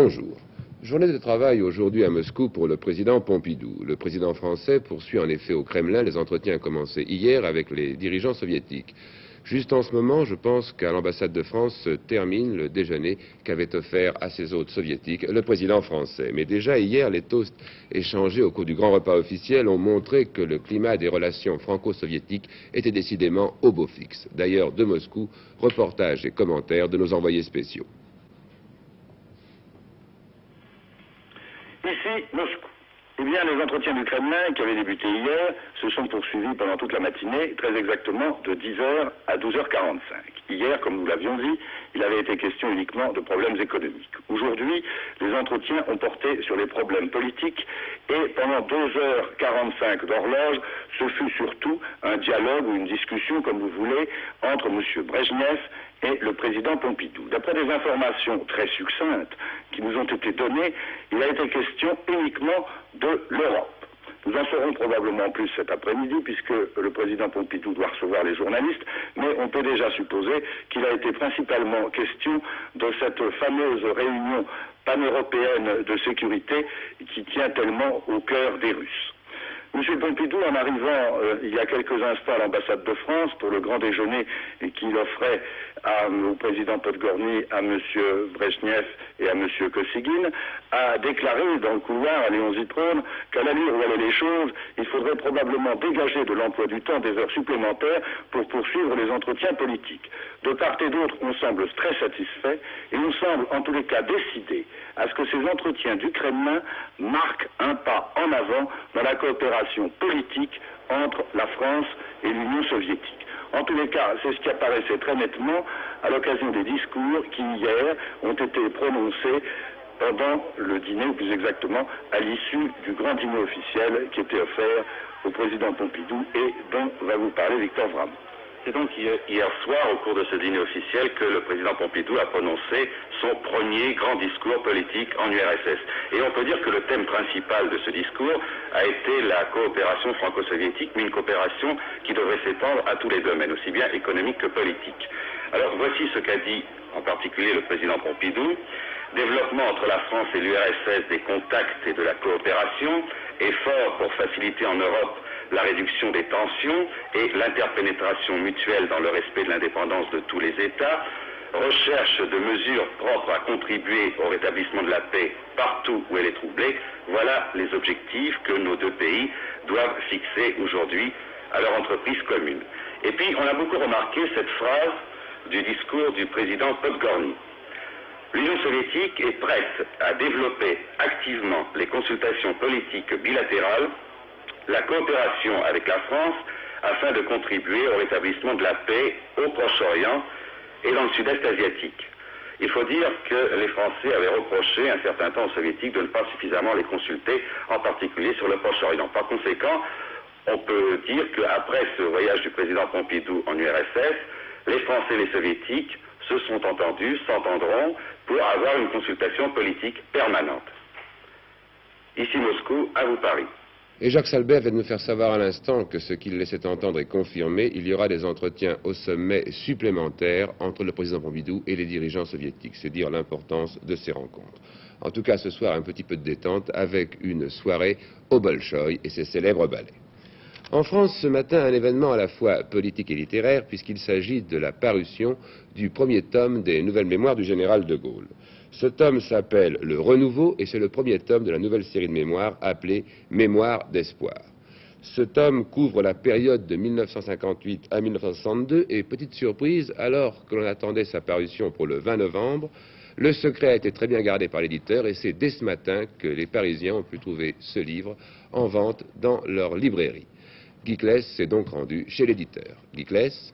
Bonjour. Journée de travail aujourd'hui à Moscou pour le président Pompidou. Le président français poursuit en effet au Kremlin les entretiens commencés hier avec les dirigeants soviétiques. Juste en ce moment, je pense qu'à l'ambassade de France se termine le déjeuner qu'avait offert à ses hôtes soviétiques le président français. Mais déjà hier, les toasts échangés au cours du grand repas officiel ont montré que le climat des relations franco-soviétiques était décidément au beau fixe. D'ailleurs, de Moscou, reportages et commentaires de nos envoyés spéciaux. Ici, Moscou. Eh bien, les entretiens du Kremlin qui avaient débuté hier se sont poursuivis pendant toute la matinée, très exactement de 10h à 12h45. Hier, comme nous l'avions dit, il avait été question uniquement de problèmes économiques. Aujourd'hui, les entretiens ont porté sur les problèmes politiques et pendant 2h45 d'horloge, ce fut surtout un dialogue ou une discussion, comme vous voulez, entre M. Brejnev et le président Pompidou. D'après des informations très succinctes qui nous ont été données, il a été question uniquement de l'Europe. Nous en saurons probablement plus cet après-midi puisque le président Pompidou doit recevoir les journalistes, mais on peut déjà supposer qu'il a été principalement question de cette fameuse réunion pan-européenne de sécurité qui tient tellement au cœur des Russes. M. Pompidou, en arrivant il y a quelques instants à l'ambassade de France pour le grand déjeuner qu'il offrait au président Podgorny, à M. Brejnev et à M. Kosygin, a déclaré dans le couloir à Léon Zitrone qu'à l'allure où allaient les choses, il faudrait probablement dégager de l'emploi du temps des heures supplémentaires pour poursuivre les entretiens politiques. De part et d'autre, on semble très satisfait et on semble en tous les cas décidé à ce que ces entretiens du Kremlin marquent un pas en avant dans la coopération politique entre la France et l'Union soviétique. En tous les cas, c'est ce qui apparaissait très nettement à l'occasion des discours qui, hier, ont été prononcés pendant le dîner, ou plus exactement à l'issue du grand dîner officiel qui était offert au président Pompidou et dont va vous parler Victor Vram. C'est donc hier soir, au cours de ce dîner officiel, que le président Pompidou a prononcé son premier grand discours politique en URSS. Et on peut dire que le thème principal de ce discours a été la coopération franco-soviétique, mais une coopération qui devrait s'étendre à tous les domaines, aussi bien économiques que politiques. Alors voici ce qu'a dit en particulier le président Pompidou. Développement entre la France et l'URSS des contacts et de la coopération, efforts pour faciliter en Europe la réduction des tensions et l'interpénétration mutuelle dans le respect de l'indépendance de tous les États, recherche de mesures propres à contribuer au rétablissement de la paix partout où elle est troublée, voilà les objectifs que nos deux pays doivent fixer aujourd'hui à leur entreprise commune. Et puis, on a beaucoup remarqué cette phrase du discours du président Podgorny. L'Union soviétique est prête à développer activement les consultations politiques bilatérales, la coopération avec la France afin de contribuer au rétablissement de la paix au Proche-Orient et dans le sud-est asiatique. Il faut dire que les Français avaient reproché un certain temps aux Soviétiques de ne pas suffisamment les consulter, en particulier sur le Proche-Orient. Par conséquent, on peut dire qu'après ce voyage du président Pompidou en URSS, les Français et les Soviétiques se sont entendus, s'entendront pour avoir une consultation politique permanente. Ici Moscou, à vous Paris. Et Jacques Salbert vient de nous faire savoir à l'instant que ce qu'il laissait entendre est confirmé. Il y aura des entretiens au sommet supplémentaires entre le président Pompidou et les dirigeants soviétiques. C'est dire l'importance de ces rencontres. En tout cas, ce soir, un petit peu de détente avec une soirée au Bolchoï et ses célèbres ballets. En France, ce matin, un événement à la fois politique et littéraire, puisqu'il s'agit de la parution du premier tome des Nouvelles Mémoires du général de Gaulle. Ce tome s'appelle Le Renouveau et c'est le premier tome de la nouvelle série de mémoires appelée Mémoires d'espoir. Ce tome couvre la période de 1958 à 1962 et, petite surprise, alors que l'on attendait sa parution pour le 20 novembre, le secret a été très bien gardé par l'éditeur et c'est dès ce matin que les Parisiens ont pu trouver ce livre en vente dans leur librairie. Guy Claes s'est donc rendu chez l'éditeur. Guy Claes.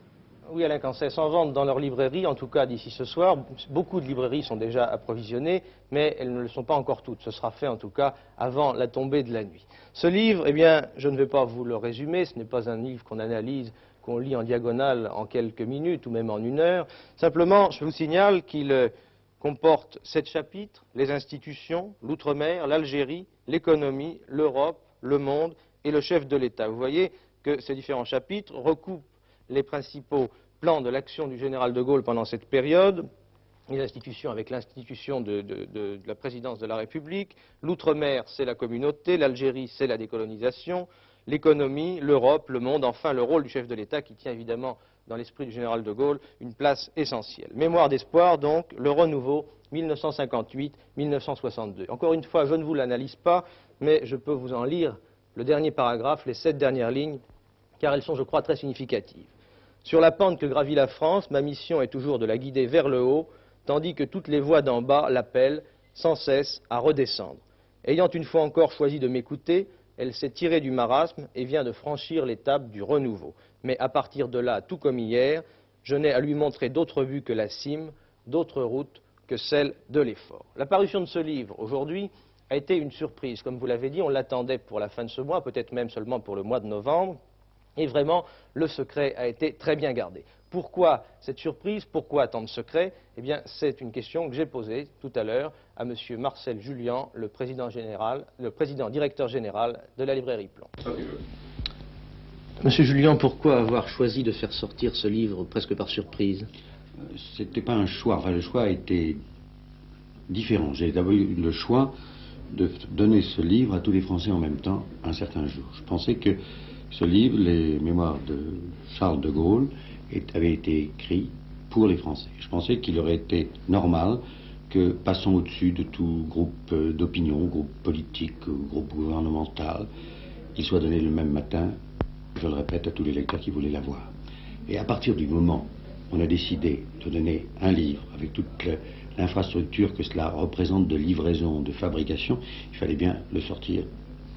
Oui, Alain Cancès, en vente dans leur librairie, en tout cas d'ici ce soir. Beaucoup de librairies sont déjà approvisionnées, mais elles ne le sont pas encore toutes. Ce sera fait en tout cas avant la tombée de la nuit. Ce livre, eh bien, je ne vais pas vous le résumer, ce n'est pas un livre qu'on analyse, qu'on lit en diagonale en quelques minutes ou même en une heure. Simplement, je vous signale qu'il comporte 7 chapitres, les institutions, l'outre-mer, l'Algérie, l'économie, l'Europe, le monde et le chef de l'État. Vous voyez que ces différents chapitres recoupent les principaux plans de l'action du général de Gaulle pendant cette période les institutions avec l'institution de la présidence de la République. L'outre-mer, c'est la communauté. L'Algérie, c'est la décolonisation. L'économie, l'Europe, le monde, enfin le rôle du chef de l'État qui tient évidemment dans l'esprit du général de Gaulle une place essentielle. Mémoire d'espoir donc, le renouveau 1958-1962. Encore une fois, je ne vous l'analyse pas, mais je peux vous en lire le dernier paragraphe, les 7 dernières lignes, car elles sont, je crois, très significatives. Sur la pente que gravit la France, ma mission est toujours de la guider vers le haut, tandis que toutes les voix d'en bas l'appellent sans cesse à redescendre. Ayant une fois encore choisi de m'écouter, elle s'est tirée du marasme et vient de franchir l'étape du renouveau. Mais à partir de là, tout comme hier, je n'ai à lui montrer d'autre vue que la cime, d'autres routes que celle de l'effort. La parution de ce livre, aujourd'hui, a été une surprise. Comme vous l'avez dit, on l'attendait pour la fin de ce mois, peut-être même seulement pour le mois de novembre. Et vraiment, le secret a été très bien gardé. Pourquoi cette surprise? Pourquoi tant de secrets? Eh bien, c'est une question que j'ai posée tout à l'heure à M. Marcel Jullian, le président directeur général de la librairie Plon. Monsieur Jullian, pourquoi avoir choisi de faire sortir ce livre presque par surprise? C'était pas un choix. Enfin, le choix a été différent. J'ai d'abord eu le choix de donner ce livre à tous les Français en même temps un certain jour. Je pensais que ce livre, les mémoires de Charles de Gaulle, avait été écrit pour les Français. Je pensais qu'il aurait été normal que, passant au-dessus de tout groupe d'opinion, groupe politique, groupe gouvernemental, il soit donné le même matin, je le répète, à tous les lecteurs qui voulaient l'avoir. Et à partir du moment où on a décidé de donner un livre avec toute l'infrastructure que cela représente de livraison, de fabrication, il fallait bien le sortir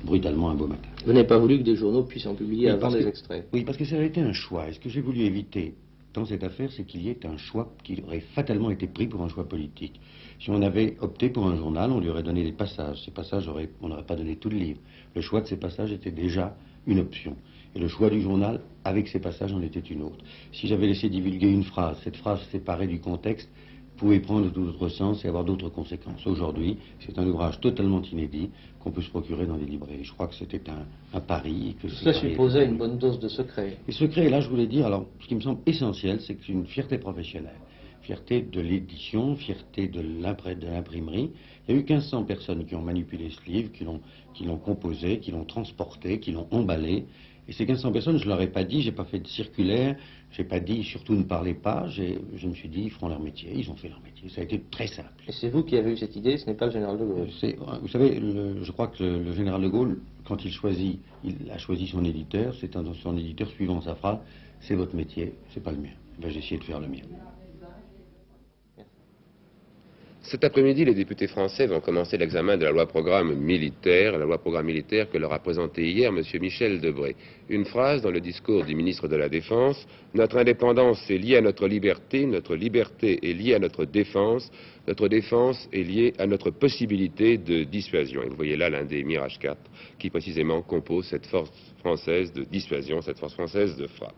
brutalement un beau matin. Vous n'avez pas voulu que des journaux puissent en publier avant des extraits? Oui, parce que ça aurait été un choix. Et ce que j'ai voulu éviter dans cette affaire, c'est qu'il y ait un choix qui aurait fatalement été pris pour un choix politique. Si on avait opté pour un journal, on lui aurait donné des passages. Ces passages, on n'aurait pas donné tout le livre. Le choix de ces passages était déjà une option. Et le choix du journal, avec ces passages, en était une autre. Si j'avais laissé divulguer une phrase, cette phrase séparée du contexte, pouvait prendre d'autres sens et avoir d'autres conséquences. Aujourd'hui, c'est un ouvrage totalement inédit qu'on peut se procurer dans les librairies. Je crois que c'était un pari. Cela supposait une bonne dose de secret. Et secret, là, je voulais dire, alors, ce qui me semble essentiel, c'est que c'est une fierté professionnelle. Fierté de l'édition, fierté de l'imprimerie. Il y a eu 1500 personnes qui ont manipulé ce livre, qui l'ont composé, qui l'ont transporté, qui l'ont emballé. Et ces 1500 personnes, je ne leur ai pas dit, j'ai pas fait de circulaire, j'ai pas dit surtout ne parlez pas, je me suis dit ils feront leur métier, ils ont fait leur métier, ça a été très simple. Et c'est vous qui avez eu cette idée, ce n'est pas le général de Gaulle? Vous savez, je crois que le général de Gaulle, quand il a choisi son éditeur, c'est son éditeur suivant sa phrase, c'est votre métier, c'est pas le mien. Ben, j'ai essayé de faire le mien. Cet après-midi, les députés français vont commencer l'examen de la loi-programme militaire que leur a présentée hier M. Michel Debré. Une phrase dans le discours du ministre de la Défense: « Notre indépendance est liée à notre liberté est liée à notre défense est liée à notre possibilité de dissuasion. » Et vous voyez là l'un des Mirage 4 qui précisément compose cette force française de dissuasion, cette force française de frappe.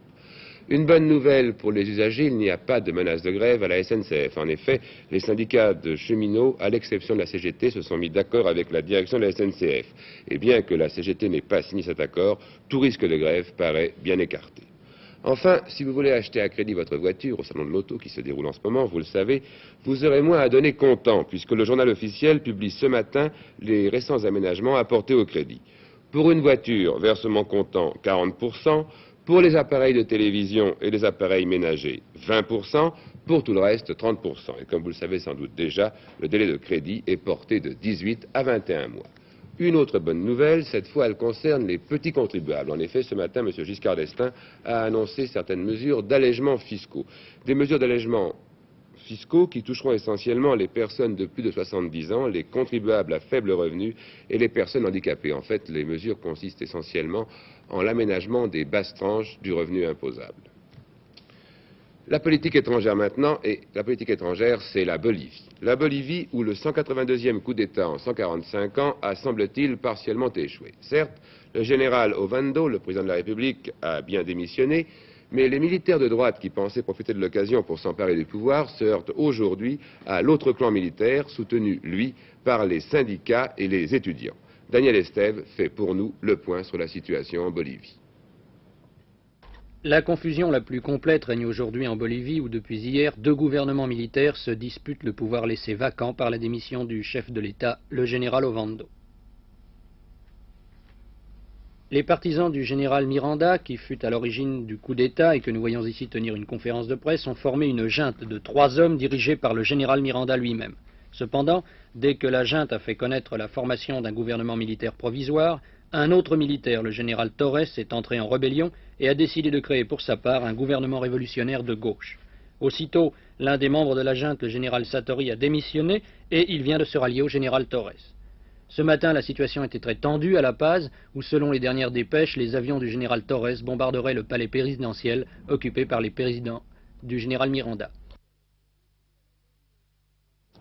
Une bonne nouvelle pour les usagers, il n'y a pas de menace de grève à la SNCF. En effet, les syndicats de cheminots, à l'exception de la CGT, se sont mis d'accord avec la direction de la SNCF. Et bien que la CGT n'ait pas signé cet accord, tout risque de grève paraît bien écarté. Enfin, si vous voulez acheter à crédit votre voiture au salon de l'auto qui se déroule en ce moment, vous le savez, vous aurez moins à donner comptant, puisque le journal officiel publie ce matin les récents aménagements apportés au crédit. Pour une voiture, versement comptant 40%, pour les appareils de télévision et les appareils ménagers, 20%, pour tout le reste, 30%. Et comme vous le savez sans doute déjà, le délai de crédit est porté de 18 à 21 mois. Une autre bonne nouvelle, cette fois, elle concerne les petits contribuables. En effet, ce matin, M. Giscard d'Estaing a annoncé certaines mesures d'allègement fiscaux. Des mesures d'allègement fiscaux qui toucheront essentiellement les personnes de plus de 70 ans, les contribuables à faible revenu et les personnes handicapées. En fait, les mesures consistent essentiellement en l'aménagement des basses tranches du revenu imposable. La politique étrangère maintenant, et la politique étrangère, c'est la Bolivie. La Bolivie où le 182e coup d'État en 145 ans a, semble-t-il, partiellement échoué. Certes, le général Ovando, le président de la République, a bien démissionné, mais les militaires de droite qui pensaient profiter de l'occasion pour s'emparer du pouvoir se heurtent aujourd'hui à l'autre clan militaire, soutenu, lui, par les syndicats et les étudiants. Daniel Estève fait pour nous le point sur la situation en Bolivie. La confusion la plus complète règne aujourd'hui en Bolivie où depuis hier, 2 gouvernements militaires se disputent le pouvoir laissé vacant par la démission du chef de l'État, le général Ovando. Les partisans du général Miranda, qui fut à l'origine du coup d'État et que nous voyons ici tenir une conférence de presse, ont formé une junte de 3 hommes dirigés par le général Miranda lui-même. Cependant, dès que la junte a fait connaître la formation d'un gouvernement militaire provisoire, un autre militaire, le général Torres, est entré en rébellion et a décidé de créer pour sa part un gouvernement révolutionnaire de gauche. Aussitôt, l'un des membres de la junte, le général Satori, a démissionné et il vient de se rallier au général Torres. Ce matin, la situation était très tendue à La Paz, où selon les dernières dépêches, les avions du général Torres bombarderaient le palais présidentiel occupé par les présidents du général Miranda.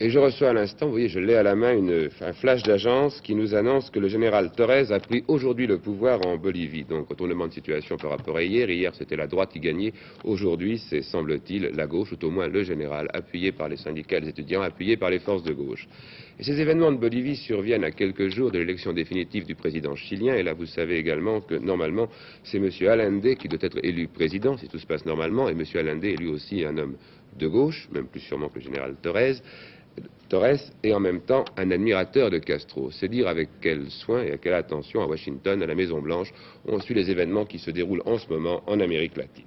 Et je reçois à l'instant, vous voyez, je l'ai à la main, un flash d'agence qui nous annonce que le général Torres a pris aujourd'hui le pouvoir en Bolivie. Donc, retournement de situation par rapport à hier. Hier, c'était la droite qui gagnait. Aujourd'hui, c'est, semble-t-il, la gauche, ou au moins le général, appuyé par les syndicats des étudiants, appuyé par les forces de gauche. Et ces événements de Bolivie surviennent à quelques jours de l'élection définitive du président chilien. Et là, vous savez également que, normalement, c'est M. Allende qui doit être élu président, si tout se passe normalement. Et M. Allende est lui aussi un homme de gauche, même plus sûrement que le général Torres est en même temps un admirateur de Castro. C'est dire avec quel soin et à quelle attention à Washington, à la Maison-Blanche, on suit les événements qui se déroulent en ce moment en Amérique latine.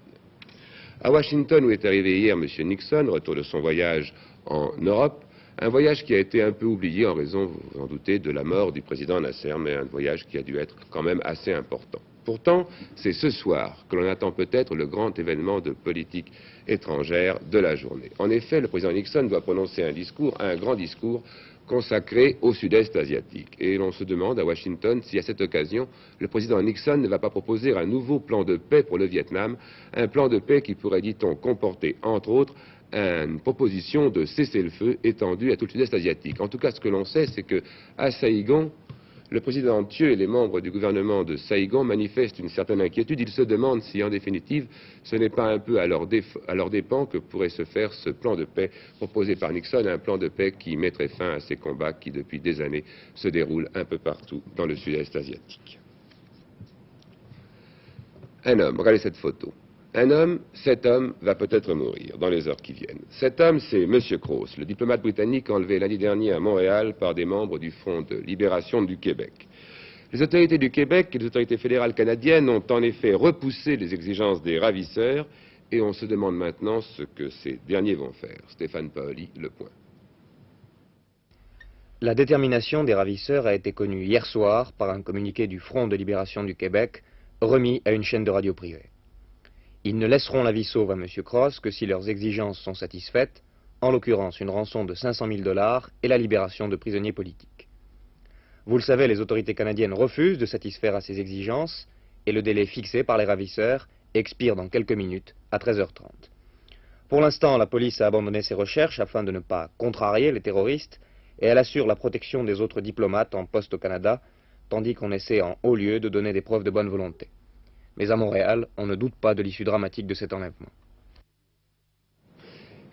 À Washington, où est arrivé hier M. Nixon, retour de son voyage en Europe, un voyage qui a été un peu oublié en raison, vous vous en doutez, de la mort du président Nasser, mais un voyage qui a dû être quand même assez important. Pourtant, c'est ce soir que l'on attend peut-être le grand événement de politique étrangère de la journée. En effet, le président Nixon doit prononcer un grand discours consacré au sud-est asiatique. Et l'on se demande à Washington si à cette occasion, le président Nixon ne va pas proposer un nouveau plan de paix pour le Vietnam, un plan de paix qui pourrait, dit-on, comporter, entre autres, une proposition de cessez-le-feu étendue à tout le sud-est asiatique. En tout cas, ce que l'on sait, c'est qu'à Saïgon, le président Thieu et les membres du gouvernement de Saïgon manifestent une certaine inquiétude. Ils se demandent si, en définitive, ce n'est pas un peu à leur dépens que pourrait se faire ce plan de paix proposé par Nixon, un plan de paix qui mettrait fin à ces combats qui, depuis des années, se déroulent un peu partout dans le sud-est asiatique. Un homme, regardez cette photo. Un homme, cet homme va peut-être mourir dans les heures qui viennent. Cet homme, c'est M. Cross, le diplomate britannique enlevé lundi dernier à Montréal par des membres du Front de libération du Québec. Les autorités du Québec et les autorités fédérales canadiennes ont en effet repoussé les exigences des ravisseurs et on se demande maintenant ce que ces derniers vont faire. Stéphane Paoli, Le Point. La détermination des ravisseurs a été connue hier soir par un communiqué du Front de libération du Québec remis à une chaîne de radio privée. Ils ne laisseront la vie sauve à M. Cross que si leurs exigences sont satisfaites, en l'occurrence une rançon de 500 000 $ et la libération de prisonniers politiques. Vous le savez, les autorités canadiennes refusent de satisfaire à ces exigences et le délai fixé par les ravisseurs expire dans quelques minutes, à 13h30. Pour l'instant, la police a abandonné ses recherches afin de ne pas contrarier les terroristes et elle assure la protection des autres diplomates en poste au Canada, tandis qu'on essaie en haut lieu de donner des preuves de bonne volonté. Mais à Montréal, on ne doute pas de l'issue dramatique de cet enlèvement.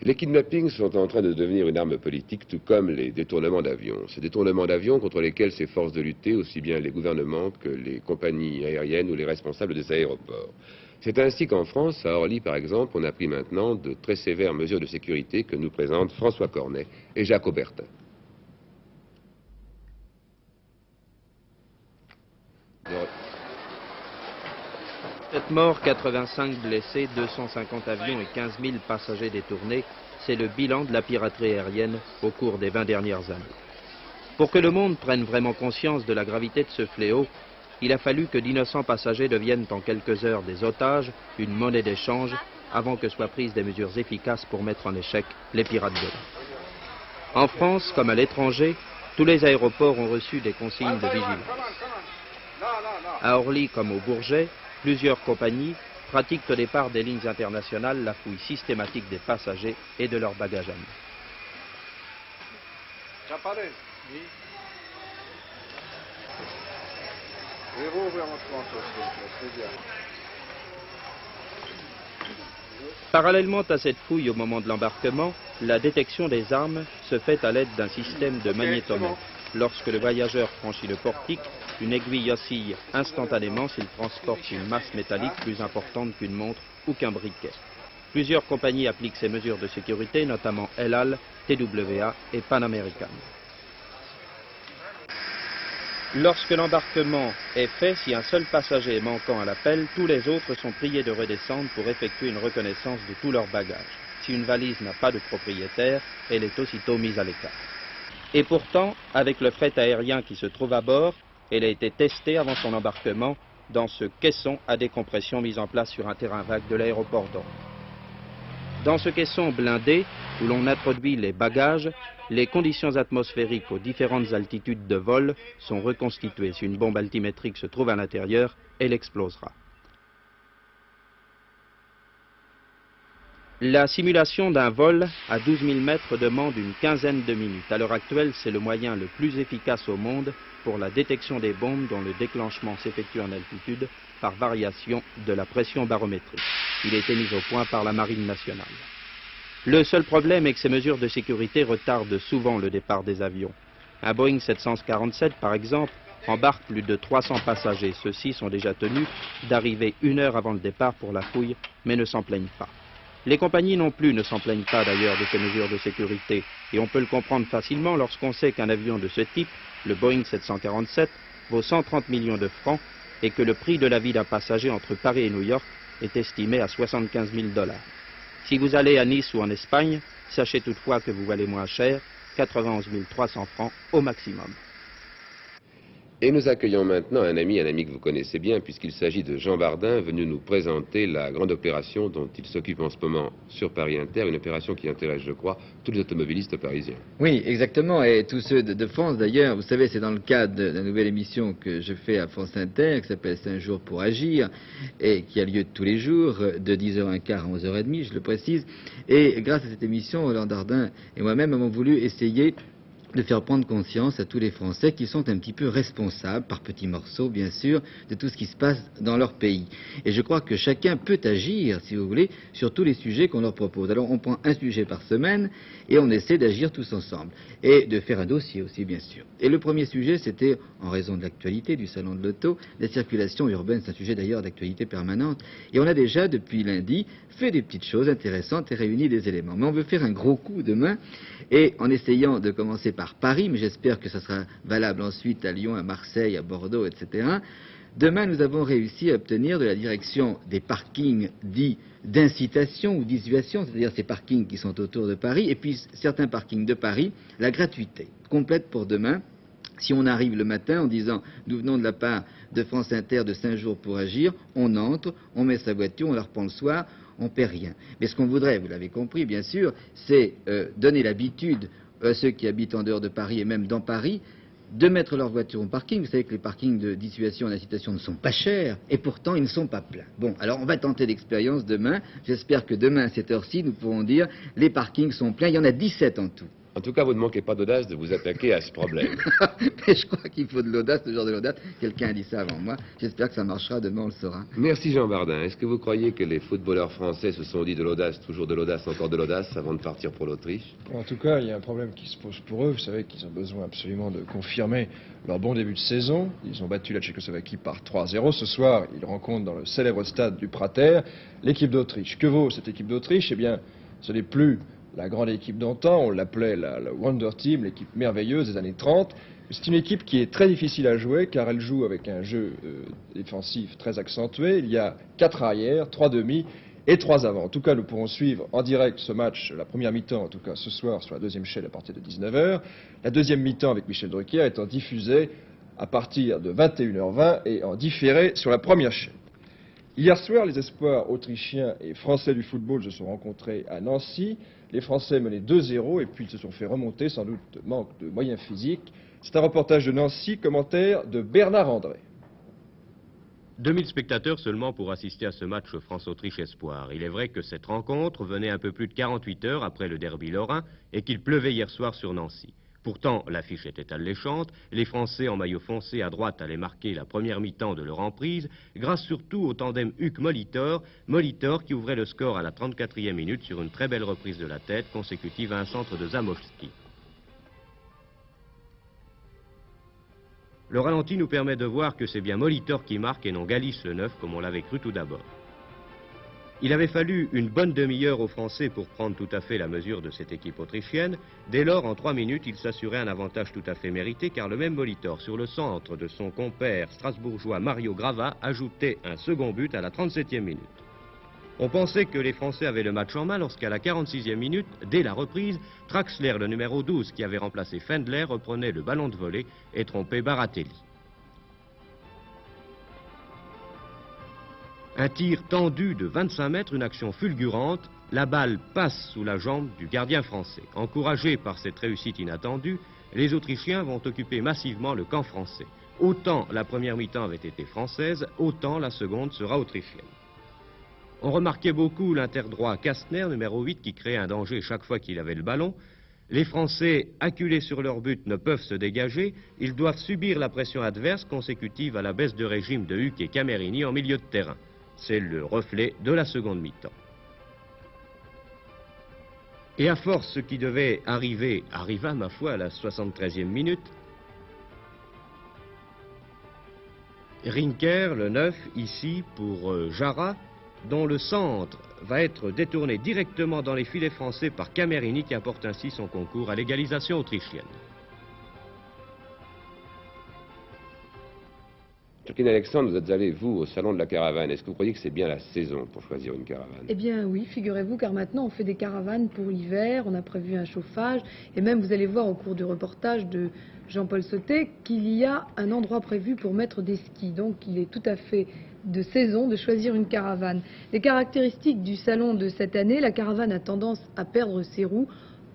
Les kidnappings sont en train de devenir une arme politique, tout comme les détournements d'avions. Ces détournements d'avions contre lesquels s'efforcent de lutter aussi bien les gouvernements que les compagnies aériennes ou les responsables des aéroports. C'est ainsi qu'en France, à Orly par exemple, on a pris maintenant de très sévères mesures de sécurité que nous présentent François Cornet et Jacques Aubertin. Cette mort, 85 blessés, 250 avions et 15 000 passagers détournés, c'est le bilan de la piraterie aérienne au cours des 20 dernières années. Pour que le monde prenne vraiment conscience de la gravité de ce fléau, il a fallu que d'innocents passagers deviennent en quelques heures des otages, une monnaie d'échange, avant que soient prises des mesures efficaces pour mettre en échec les pirates de l'air. En France, comme à l'étranger, tous les aéroports ont reçu des consignes de vigilance. À Orly comme au Bourget, plusieurs compagnies pratiquent au départ des lignes internationales la fouille systématique des passagers et de leurs bagages à main. Parallèlement à cette fouille au moment de l'embarquement, la détection des armes se fait à l'aide d'un système de magnétomètre. Lorsque le voyageur franchit le portique, une aiguille oscille instantanément s'il transporte une masse métallique plus importante qu'une montre ou qu'un briquet. Plusieurs compagnies appliquent ces mesures de sécurité, notamment El Al, TWA et Pan American. Lorsque l'embarquement est fait, si un seul passager est manquant à l'appel, tous les autres sont priés de redescendre pour effectuer une reconnaissance de tous leurs bagages. Si une valise n'a pas de propriétaire, elle est aussitôt mise à l'écart. Et pourtant, avec le fret aérien qui se trouve à bord, elle a été testée avant son embarquement dans ce caisson à décompression mis en place sur un terrain vague de l'aéroport d'Orly. Dans ce caisson blindé, où l'on introduit les bagages, les conditions atmosphériques aux différentes altitudes de vol sont reconstituées. Si une bombe altimétrique se trouve à l'intérieur, elle explosera. La simulation d'un vol à 12 000 mètres demande une quinzaine de minutes. À l'heure actuelle, c'est le moyen le plus efficace au monde pour la détection des bombes dont le déclenchement s'effectue en altitude par variation de la pression barométrique. Il a été mis au point par la Marine nationale. Le seul problème est que ces mesures de sécurité retardent souvent le départ des avions. Un Boeing 747, par exemple, embarque plus de 300 passagers. Ceux-ci sont déjà tenus d'arriver 1 heure avant le départ pour la fouille, mais ne s'en plaignent pas. Les compagnies non plus ne s'en plaignent pas d'ailleurs de ces mesures de sécurité, et on peut le comprendre facilement lorsqu'on sait qu'un avion de ce type, le Boeing 747, vaut 130 millions de francs et que le prix de la vie d'un passager entre Paris et New York est estimé à 75 000 $. Si vous allez à Nice ou en Espagne, sachez toutefois que vous valez moins cher, 91 300 francs au maximum. Et nous accueillons maintenant un ami que vous connaissez bien, puisqu'il s'agit de Jean Bardin, venu nous présenter la grande opération dont il s'occupe en ce moment sur Paris Inter, une opération qui intéresse, je crois, tous les automobilistes parisiens. Oui, exactement, et tous ceux de France d'ailleurs. Vous savez, c'est dans le cadre de la nouvelle émission que je fais à France Inter, qui s'appelle 5 jours pour agir, et qui a lieu tous les jours, de 10h15 à 11h30, je le précise. Et grâce à cette émission, Roland Dardin et moi-même avons voulu essayer de faire prendre conscience à tous les Français qui sont un petit peu responsables, par petits morceaux bien sûr, de tout ce qui se passe dans leur pays. Et je crois que chacun peut agir, si vous voulez, sur tous les sujets qu'on leur propose. Alors on prend un sujet par semaine et on essaie d'agir tous ensemble. Et de faire un dossier aussi, bien sûr. Et le premier sujet, c'était, en raison de l'actualité du Salon de l'Auto, la circulation urbaine. C'est un sujet d'ailleurs d'actualité permanente. Et on a déjà, depuis lundi, fait des petites choses intéressantes et réuni des éléments. Mais on veut faire un gros coup demain, et en essayant de commencer par Paris, mais j'espère que ça sera valable ensuite à Lyon, à Marseille, à Bordeaux, etc. Demain, nous avons réussi à obtenir de la direction des parkings dits d'incitation ou dissuasion, c'est-à-dire ces parkings qui sont autour de Paris, et puis certains parkings de Paris, la gratuité complète pour demain. Si on arrive le matin en disant « Nous venons de la part de France Inter de 5 jours pour agir », on entre, on met sa voiture, on la reprend le soir, on ne paie rien. Mais ce qu'on voudrait, vous l'avez compris bien sûr, c'est donner l'habitude à ceux qui habitent en dehors de Paris et même dans Paris, de mettre leur voiture au parking. Vous savez que les parkings de dissuasion et d'incitation ne sont pas chers, et pourtant ils ne sont pas pleins. Bon, alors on va tenter l'expérience demain. J'espère que demain à cette heure-ci, nous pourrons dire les parkings sont pleins. Il y en a 17 en tout. En tout cas, vous ne manquez pas d'audace de vous attaquer à ce problème. Mais je crois qu'il faut de l'audace, ce genre de l'audace. Quelqu'un a dit ça avant moi. J'espère que ça marchera, demain on le saura. Merci Jean Bardin. Est-ce que vous croyez que les footballeurs français se sont dit de l'audace, toujours de l'audace, encore de l'audace, avant de partir pour l'Autriche? En tout cas, il y a un problème qui se pose pour eux. Vous savez qu'ils ont besoin absolument de confirmer leur bon début de saison. Ils ont battu la Tchécoslovaquie par 3-0. Ce soir, ils rencontrent dans le célèbre stade du Prater l'équipe d'Autriche. Que vaut cette équipe d'Autriche? Eh bien, ce n'est plus la grande équipe d'antan, on l'appelait la Wonder Team, l'équipe merveilleuse des années 30. C'est une équipe qui est très difficile à jouer car elle joue avec un jeu défensif très accentué. Il y a 4 arrières, 3 demi et 3 avant. En tout cas, nous pourrons suivre en direct ce match, la première mi-temps en tout cas ce soir sur la deuxième chaîne à partir de 19h. La deuxième mi-temps avec Michel Drucker étant diffusée à partir de 21h20 et en différé sur la première chaîne. Hier soir, les espoirs autrichiens et français du football se sont rencontrés à Nancy. Les Français menaient 2-0 et puis ils se sont fait remonter, sans doute manque de moyens physiques. C'est un reportage de Nancy, commentaire de Bernard André. 2000 spectateurs seulement pour assister à ce match France-Autriche Espoir. Il est vrai que cette rencontre venait un peu plus de 48 heures après le derby lorrain et qu'il pleuvait hier soir sur Nancy. Pourtant, l'affiche était alléchante, les Français en maillot foncé à droite allaient marquer la première mi-temps de leur emprise, grâce surtout au tandem Huck-Molitor, Molitor qui ouvrait le score à la 34e minute sur une très belle reprise de la tête consécutive à un centre de Zamoszki. Le ralenti nous permet de voir que c'est bien Molitor qui marque et non Galice le 9 comme on l'avait cru tout d'abord. Il avait fallu une bonne demi-heure aux Français pour prendre tout à fait la mesure de cette équipe autrichienne. Dès lors, en 3 minutes, il s'assurait un avantage tout à fait mérité car le même Molitor, sur le centre de son compère strasbourgeois Mario Grava, ajoutait un second but à la 37e minute. On pensait que les Français avaient le match en main lorsqu'à la 46e minute, dès la reprise, Traxler, le numéro 12 qui avait remplacé Fendler, reprenait le ballon de volée et trompait Baratelli. Un tir tendu de 25 mètres, une action fulgurante, la balle passe sous la jambe du gardien français. Encouragés par cette réussite inattendue, les Autrichiens vont occuper massivement le camp français. Autant la première mi-temps avait été française, autant la seconde sera autrichienne. On remarquait beaucoup l'interdroit Kastner, numéro 8, qui créait un danger chaque fois qu'il avait le ballon. Les Français, acculés sur leur but, ne peuvent se dégager. Ils doivent subir la pression adverse consécutive à la baisse de régime de Huck et Camerini en milieu de terrain. C'est le reflet de la seconde mi-temps. Et à force, ce qui devait arriver, arriva, ma foi, à la 73e minute. Rinker, le 9, ici, pour Jara, dont le centre va être détourné directement dans les filets français par Camerini, qui apporte ainsi son concours à l'égalisation autrichienne. Turkine Alexandre, vous êtes allé, vous, au salon de la caravane. Est-ce que vous croyez que c'est bien la saison pour choisir une caravane? Eh bien oui, figurez-vous, car maintenant on fait des caravanes pour l'hiver, on a prévu un chauffage, et même vous allez voir au cours du reportage de Jean-Paul Sauté qu'il y a un endroit prévu pour mettre des skis. Donc il est tout à fait de saison de choisir une caravane. Les caractéristiques du salon de cette année, la caravane a tendance à perdre ses roues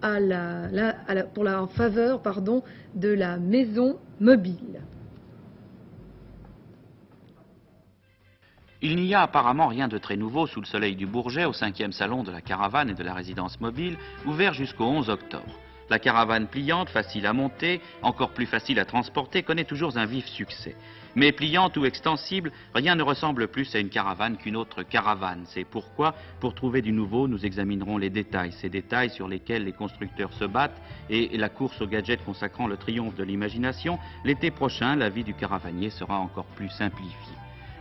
en faveur de la maison mobile. Il n'y a apparemment rien de très nouveau sous le soleil du Bourget au 5e salon de la caravane et de la résidence mobile, ouvert jusqu'au 11 octobre. La caravane pliante, facile à monter, encore plus facile à transporter, connaît toujours un vif succès. Mais pliante ou extensible, rien ne ressemble plus à une caravane qu'une autre caravane. C'est pourquoi, pour trouver du nouveau, nous examinerons les détails. Ces détails sur lesquels les constructeurs se battent et la course aux gadgets consacrant le triomphe de l'imagination. L'été prochain, la vie du caravanier sera encore plus simplifiée.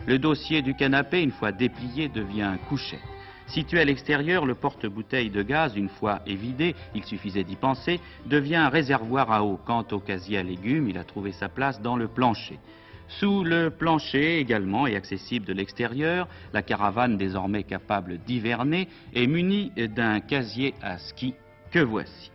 Le dossier du canapé, une fois déplié, devient couchette. Situé à l'extérieur, le porte-bouteille de gaz, une fois évidé, il suffisait d'y penser, devient un réservoir à eau. Quant au casier à légumes, il a trouvé sa place dans le plancher. Sous le plancher également et accessible de l'extérieur, la caravane désormais capable d'hiverner est munie d'un casier à ski que voici.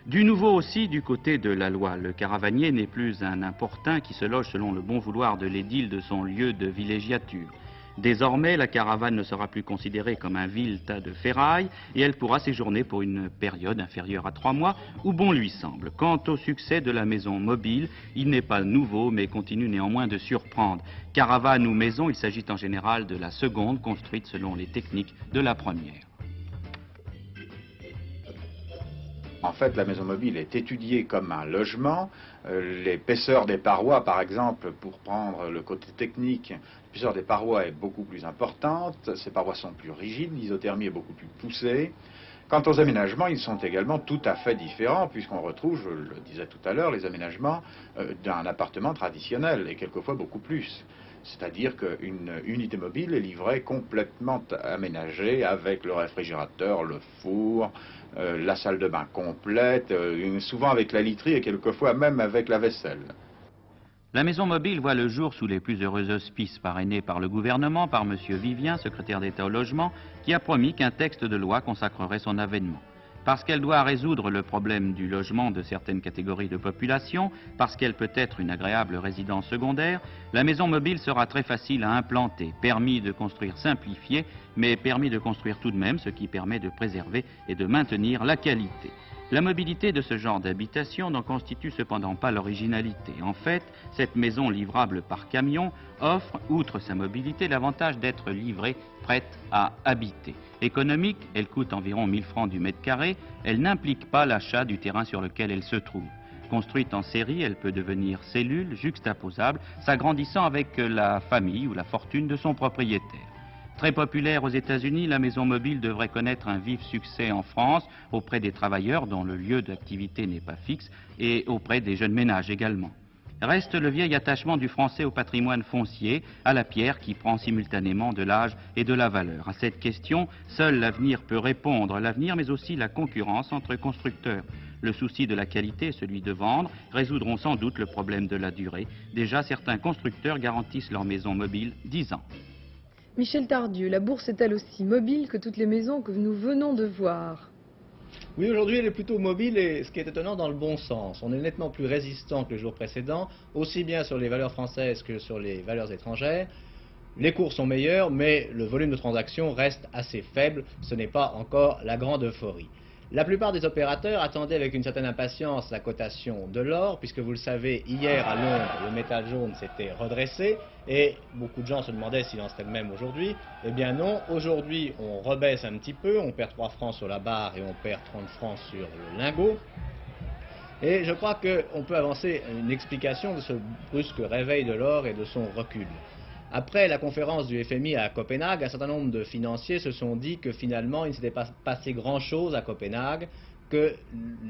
Du nouveau aussi du côté de la loi, le caravanier n'est plus un importun qui se loge selon le bon vouloir de l'édile de son lieu de villégiature. Désormais, la caravane ne sera plus considérée comme un vil tas de ferraille et elle pourra séjourner pour une période inférieure à 3 mois où bon lui semble. Quant au succès de la maison mobile, il n'est pas nouveau mais continue néanmoins de surprendre. Caravane ou maison, il s'agit en général de la seconde construite selon les techniques de la première. En fait, la maison mobile est étudiée comme un logement. L'épaisseur des parois, par exemple, pour prendre le côté technique, l'épaisseur des parois est beaucoup plus importante. Ces parois sont plus rigides, l'isothermie est beaucoup plus poussée. Quant aux aménagements, ils sont également tout à fait différents, puisqu'on retrouve, je le disais tout à l'heure, les aménagements d'un appartement traditionnel, et quelquefois beaucoup plus. C'est-à-dire qu'une unité mobile est livrée complètement aménagée avec le réfrigérateur, le four, la salle de bain complète, souvent avec la literie et quelquefois même avec la vaisselle. La maison mobile voit le jour sous les plus heureux auspices parrainés par le gouvernement, par M. Vivien, secrétaire d'État au logement, qui a promis qu'un texte de loi consacrerait son avènement. Parce qu'elle doit résoudre le problème du logement de certaines catégories de population, parce qu'elle peut être une agréable résidence secondaire, la maison mobile sera très facile à implanter, permis de construire simplifié, mais permis de construire tout de même, ce qui permet de préserver et de maintenir la qualité. La mobilité de ce genre d'habitation n'en constitue cependant pas l'originalité. En fait, cette maison livrable par camion offre, outre sa mobilité, l'avantage d'être livrée prête à habiter. Économique, elle coûte environ 1000 francs du mètre carré, elle n'implique pas l'achat du terrain sur lequel elle se trouve. Construite en série, elle peut devenir cellule juxtaposable, s'agrandissant avec la famille ou la fortune de son propriétaire. Très populaire aux États-Unis, la maison mobile devrait connaître un vif succès en France auprès des travailleurs dont le lieu d'activité n'est pas fixe et auprès des jeunes ménages également. reste le vieil attachement du français au patrimoine foncier, à la pierre qui prend simultanément de l'âge et de la valeur. À cette question, seul l'avenir peut répondre, l'avenir mais aussi la concurrence entre constructeurs. Le souci de la qualité et celui de vendre résoudront sans doute le problème de la durée. Déjà, certains constructeurs garantissent leurs maisons mobiles 10 ans. Michel Tardieu, la bourse est-elle aussi mobile que toutes les maisons que nous venons de voir? Oui, aujourd'hui, elle est plutôt mobile et ce qui est étonnant dans le bon sens. On est nettement plus résistant que les jours précédents, aussi bien sur les valeurs françaises que sur les valeurs étrangères. Les cours sont meilleurs, mais le volume de transactions reste assez faible. Ce n'est pas encore la grande euphorie. La plupart des opérateurs attendaient avec une certaine impatience la cotation de l'or, puisque vous le savez, hier à Londres, le métal jaune s'était redressé, et beaucoup de gens se demandaient s'il en serait de même aujourd'hui. Eh bien non, aujourd'hui on rebaisse un petit peu, on perd 3 francs sur la barre et on perd 30 francs sur le lingot. Et je crois qu'on peut avancer une explication de ce brusque réveil de l'or et de son recul. Après la conférence du FMI à Copenhague, un certain nombre de financiers se sont dit que finalement il ne s'était pas passé grand-chose à Copenhague, que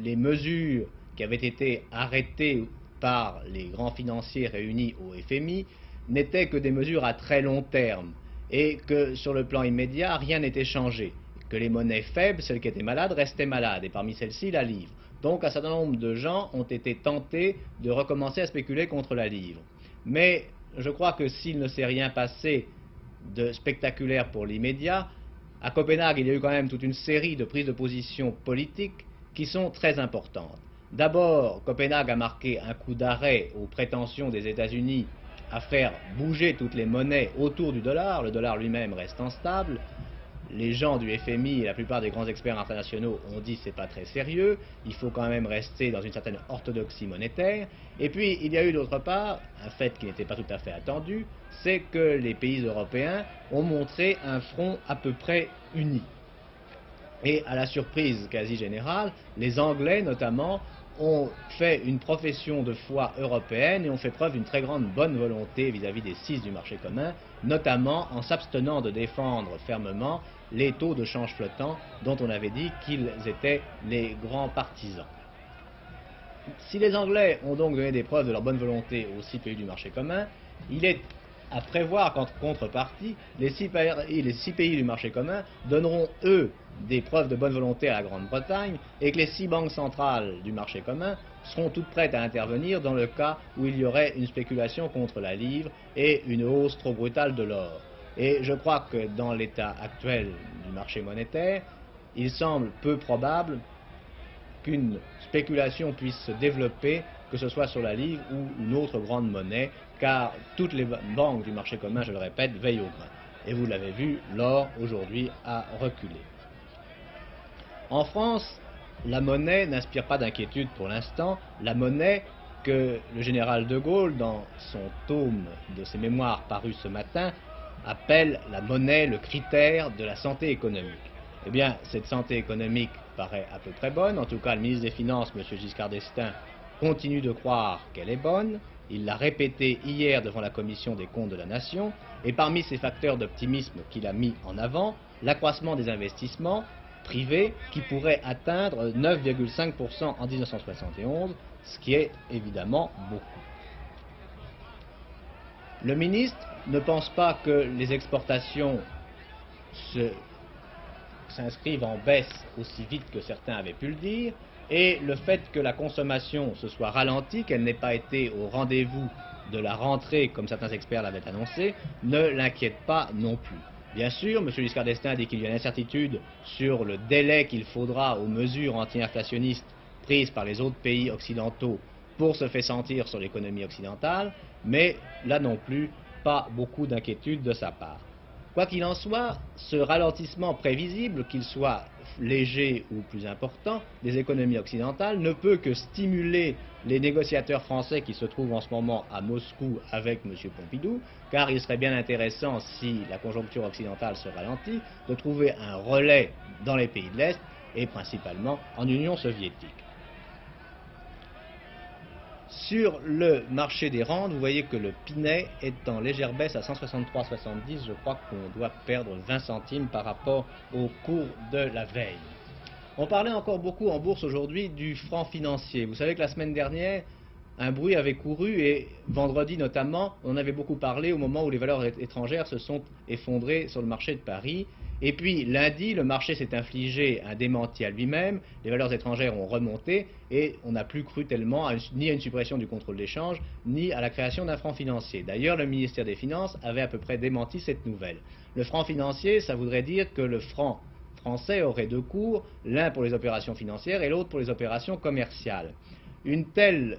les mesures qui avaient été arrêtées par les grands financiers réunis au FMI n'étaient que des mesures à très long terme et que sur le plan immédiat, rien n'était changé, que les monnaies faibles, celles qui étaient malades, restaient malades et parmi celles-ci la livre. Donc un certain nombre de gens ont été tentés de recommencer à spéculer contre la livre. Mais je crois que s'il ne s'est rien passé de spectaculaire pour l'immédiat, à Copenhague, il y a eu quand même toute une série de prises de position politiques qui sont très importantes. D'abord, Copenhague a marqué un coup d'arrêt aux prétentions des États-Unis à faire bouger toutes les monnaies autour du dollar. Le dollar lui-même restant stable. Les gens du FMI et la plupart des grands experts internationaux ont dit c'est pas très sérieux, il faut quand même rester dans une certaine orthodoxie monétaire. Et puis il y a eu d'autre part un fait qui n'était pas tout à fait attendu, c'est que les pays européens ont montré un front à peu près uni. Et à la surprise quasi générale, les Anglais notamment ont fait une profession de foi européenne et ont fait preuve d'une très grande bonne volonté vis-à-vis des 6 du marché commun, notamment en s'abstenant de défendre fermement les taux de change flottants dont on avait dit qu'ils étaient les grands partisans. Si les Anglais ont donc donné des preuves de leur bonne volonté aux 6 pays du marché commun, il est à prévoir qu'en contrepartie, les 6 pays du marché commun donneront, eux, des preuves de bonne volonté à la Grande-Bretagne et que les 6 banques centrales du marché commun seront toutes prêtes à intervenir dans le cas où il y aurait une spéculation contre la livre et une hausse trop brutale de l'or. Et je crois que dans l'état actuel du marché monétaire, il semble peu probable qu'une spéculation puisse se développer, que ce soit sur la livre ou une autre grande monnaie, car toutes les banques du marché commun, je le répète, veillent au grain. Et vous l'avez vu, l'or aujourd'hui a reculé. En France, la monnaie n'inspire pas d'inquiétude pour l'instant. La monnaie que le général de Gaulle, dans son tome de ses mémoires paru ce matin, appelle la monnaie le critère de la santé économique. Eh bien, cette santé économique paraît à peu près bonne. En tout cas, le ministre des Finances, M. Giscard d'Estaing, continue de croire qu'elle est bonne. Il l'a répété hier devant la Commission des comptes de la Nation. Et parmi ces facteurs d'optimisme qu'il a mis en avant, l'accroissement des investissements privés qui pourrait atteindre 9,5% en 1971, ce qui est évidemment beaucoup. Le ministre ne pense pas que les exportations s'inscrivent en baisse aussi vite que certains avaient pu le dire, et le fait que la consommation se soit ralentie, qu'elle n'ait pas été au rendez-vous de la rentrée comme certains experts l'avaient annoncé, ne l'inquiète pas non plus. Bien sûr, M. Giscard d'Estaing dit qu'il y a une incertitude sur le délai qu'il faudra aux mesures anti-inflationnistes prises par les autres pays occidentaux pour se faire sentir sur l'économie occidentale, mais là non plus, pas beaucoup d'inquiétude de sa part. Quoi qu'il en soit, ce ralentissement prévisible, qu'il soit léger ou plus important, des économies occidentales ne peut que stimuler les négociateurs français qui se trouvent en ce moment à Moscou avec M. Pompidou, car il serait bien intéressant, si la conjoncture occidentale se ralentit, de trouver un relais dans les pays de l'Est et principalement en Union soviétique. Sur le marché des rentes, vous voyez que le Pinet est en légère baisse à 163,70. Je crois qu'on doit perdre 20 centimes par rapport au cours de la veille. On parlait encore beaucoup en bourse aujourd'hui du franc financier. Vous savez que la semaine dernière, un bruit avait couru et vendredi notamment, on en avait beaucoup parlé au moment où les valeurs étrangères se sont effondrées sur le marché de Paris. Et puis lundi, le marché s'est infligé un démenti à lui-même, les valeurs étrangères ont remonté et on n'a plus cru tellement ni à une suppression du contrôle d'échange, ni à la création d'un franc financier. D'ailleurs, le ministère des Finances avait à peu près démenti cette nouvelle. Le franc financier, ça voudrait dire que le franc français aurait deux cours, l'un pour les opérations financières et l'autre pour les opérations commerciales. Une telle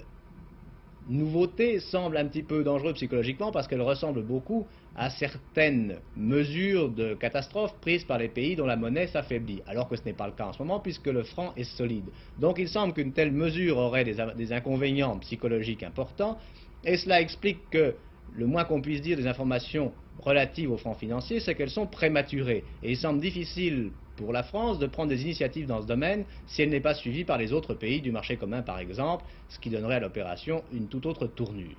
nouveauté semble un petit peu dangereuse psychologiquement parce qu'elle ressemble beaucoup à certaines mesures de catastrophe prises par les pays dont la monnaie s'affaiblit, alors que ce n'est pas le cas en ce moment puisque le franc est solide. Donc il semble qu'une telle mesure aurait des inconvénients psychologiques importants et cela explique que, le moins qu'on puisse dire des informations relatives aux francs financiers, c'est qu'elles sont prématurées. Et il semble difficile pour la France de prendre des initiatives dans ce domaine si elle n'est pas suivie par les autres pays du marché commun par exemple, ce qui donnerait à l'opération une toute autre tournure.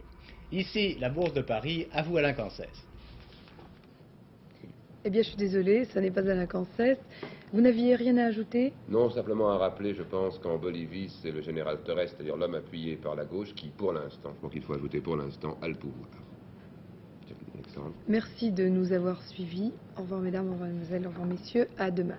Ici, la Bourse de Paris, à vous Alain Cancès. Eh bien, je suis désolée, ça n'est pas Alain Cancès. Vous n'aviez rien à ajouter? Non, simplement à rappeler, je pense qu'en Bolivie, c'est le général Torres, c'est-à-dire l'homme appuyé par la gauche, qui, pour l'instant, je crois qu'il faut ajouter pour l'instant, a le pouvoir. Excellent. Merci de nous avoir suivis. Au revoir mesdames, au revoir mesdemoiselles, au revoir messieurs. À demain.